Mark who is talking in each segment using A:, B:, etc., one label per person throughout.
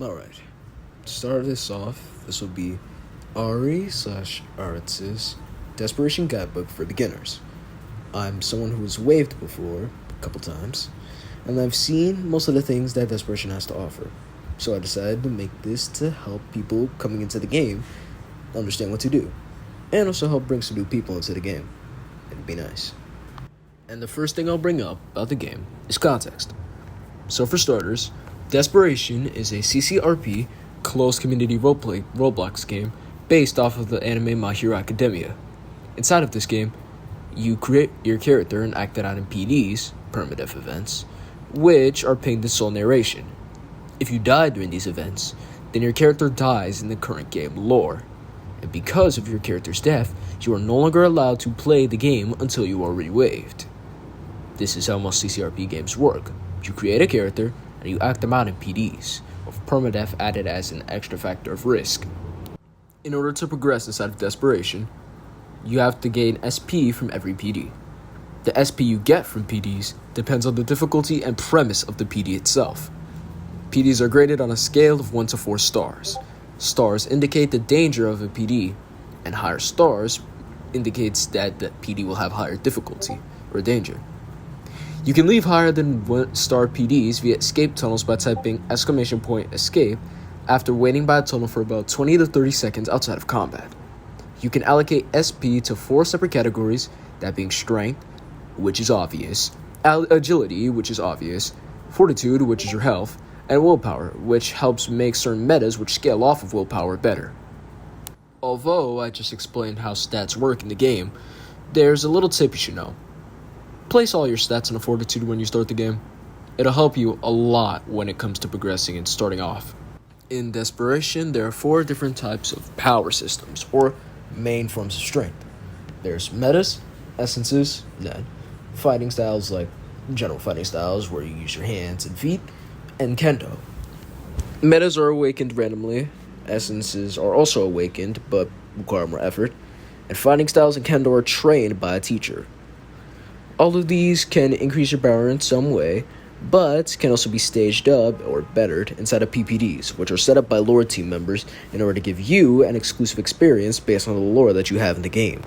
A: Alright, to start this off, this will be Ari/Aritz's Desperation Guidebook for Beginners. I'm someone who has waved before, a couple times, and I've seen most of the things that Desperation has to offer. So I decided to make this to help people coming into the game understand what to do, and also help bring some new people into the game. It'd be nice. And the first thing I'll bring up about the game is context. So for starters, Desperation is a CCRP, closed community roleplay Roblox game based off of the anime My Hero Academia. Inside of this game, you create your character and act it out in PDs, permadeath events, which are pinged in sole narration. If you die during these events, then your character dies in the current game lore. And because of your character's death, you are no longer allowed to play the game until you are re-waived. This is how most CCRP games work. You create a character, and you act them out in PDs, with permadeath added as an extra factor of risk. In order to progress inside of Desperation, you have to gain SP from every PD. The SP you get from PDs depends on the difficulty and premise of the PD itself. PDs are graded on a scale of 1 to 4 stars. Stars indicate the danger of a PD, and higher stars indicates that the PD will have higher difficulty or danger. You can leave higher than 1-star PDs via escape tunnels by typing !escape after waiting by a tunnel for about 20 to 30 seconds outside of combat. You can allocate SP to 4 separate categories, that being strength, which is obvious, agility, which is obvious, fortitude, which is your health, and willpower, which helps make certain metas which scale off of willpower better. Although I just explained how stats work in the game, there's a little tip you should know. Place all your stats on a fortitude when you start the game. It'll help you a lot when it comes to progressing and starting off. In Desperation, there are 4 different types of power systems, or main forms of strength. There's metas, essences, then fighting styles like general fighting styles where you use your hands and feet, and kendo. Metas are awakened randomly, essences are also awakened but require more effort, and fighting styles and kendo are trained by a teacher. All of these can increase your power in some way, but can also be staged up or bettered inside of PPDs, which are set up by lore team members in order to give you an exclusive experience based on the lore that you have in the game.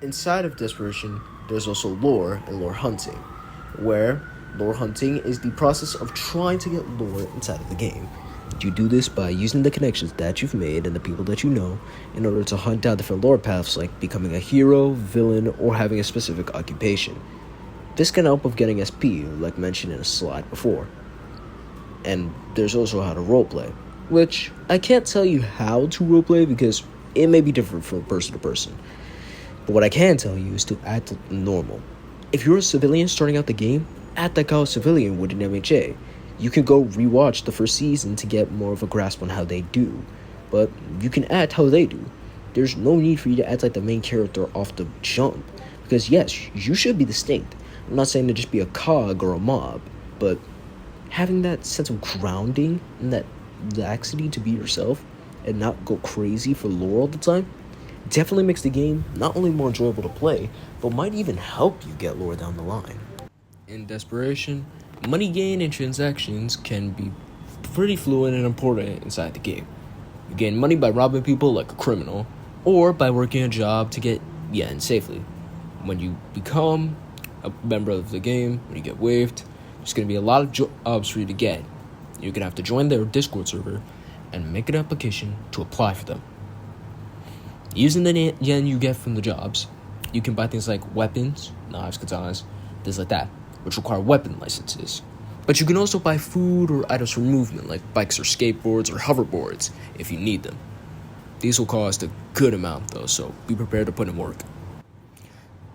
A: Inside of Desperation, there's also lore and lore hunting, where lore hunting is the process of trying to get lore inside of the game. You do this by using the connections that you've made and the people that you know in order to hunt down different lore paths like becoming a hero, villain, or having a specific occupation. This can help with getting SP, like mentioned in a slide before. And there's also how to roleplay, which I can't tell you how to roleplay because it may be different from person to person. But what I can tell you is to act normal. If you're a civilian starting out the game, act like a civilian would in MHA. You can go rewatch the first season to get more of a grasp on how they do, but you can act how they do. There's no need for you to act like the main character off the jump, because yes, you should be distinct. I'm not saying to just be a cog or a mob, but having that sense of grounding and that laxity to be yourself and not go crazy for lore all the time definitely makes the game not only more enjoyable to play, but might even help you get lore down the line. In Desperation, money gain and transactions can be pretty fluid and important inside the game. You gain money by robbing people like a criminal, or by working a job to get in safely. When you become a member of the game, when you get waived, there's going to be a lot of jobs for you to get. You're going to have to join their Discord server and make an application to apply for them. Using the yen you get from the jobs, you can buy things like weapons, knives, katanas, things like that, which require weapon licenses. But you can also buy food or items for movement, like bikes or skateboards or hoverboards, if you need them. These will cost a good amount, though, so be prepared to put in work.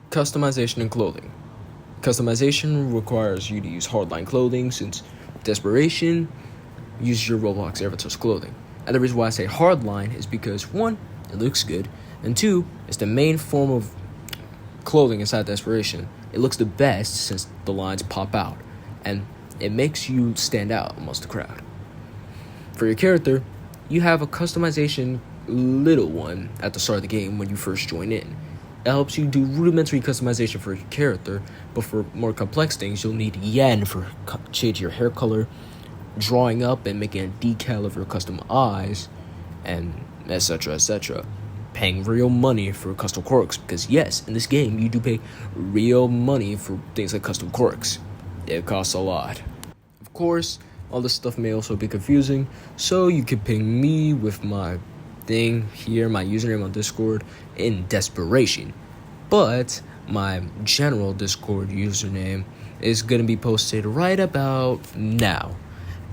A: Customization and clothing. Customization requires you to use hardline clothing, since Desperation uses your Roblox avatar's clothing. And the reason why I say hardline is because, 1, it looks good, and 2, it's the main form of clothing inside Desperation. It looks the best since the lines pop out, and it makes you stand out amongst the crowd. For your character, you have a customization little one at the start of the game when you first join in. It helps you do rudimentary customization for your character, but for more complex things, you'll need yen for changing your hair color, drawing up and making a decal of your custom eyes, and etc. etc. Paying real money for custom quirks, because yes, in this game you do pay real money for things like custom quirks. It costs a lot. Of course, all this stuff may also be confusing, so you can ping me with my thing here, my username on Discord, in Desperation. But my general Discord username is going to be posted right about now.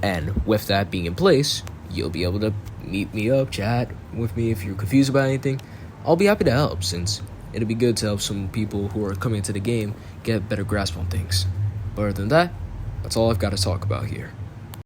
A: And with that being in place, you'll be able to meet me up, chat with me if you're confused about anything. I'll be happy to help, since it'll be good to help some people who are coming into the game get a better grasp on things. But other than that, that's all I've got to talk about here.